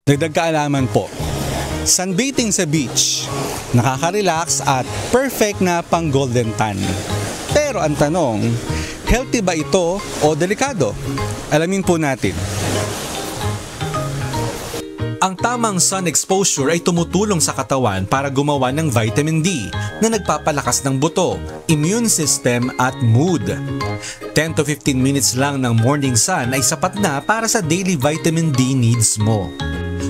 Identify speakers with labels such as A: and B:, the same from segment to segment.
A: Dagdag kaalaman po, sunbathing sa beach, nakaka-relax at perfect na pang golden tan. Pero ang tanong, healthy ba ito o delikado? Alamin po natin.
B: Ang tamang sun exposure ay tumutulong sa katawan para gumawa ng vitamin D na nagpapalakas ng buto, immune system at mood. 10 to 15 minutes lang ng morning sun ay sapat na para sa daily vitamin D needs mo.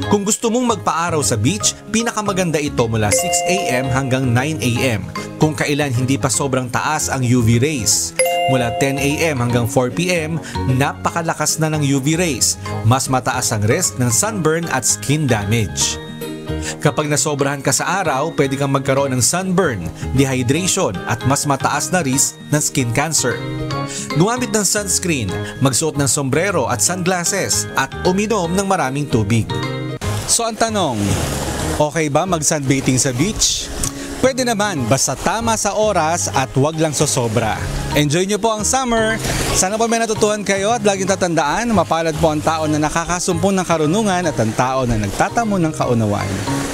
B: Kung gusto mong magpaaraw sa beach, pinakamaganda ito mula 6 AM hanggang 9 AM kung kailan hindi pa sobrang taas ang UV rays. Mula 10 AM hanggang 4 PM, napakalakas na ng UV rays. Mas mataas ang risk ng sunburn at skin damage. Kapag nasobrahan ka sa araw, pwede kang magkaroon ng sunburn, dehydration at mas mataas na risk ng skin cancer. Gumamit ng sunscreen, magsuot ng sombrero at sunglasses at uminom ng maraming tubig.
A: So ang tanong, okay ba mag-sunbathing sa beach? Pwede naman, basta tama sa oras at wag lang sosobra. Enjoy nyo po ang summer! Sana po may natutuhan kayo at laging tatandaan, mapalad po ang tao na nakakasumpong ng karunungan at ang tao na nagtatamo ng kaunawaan.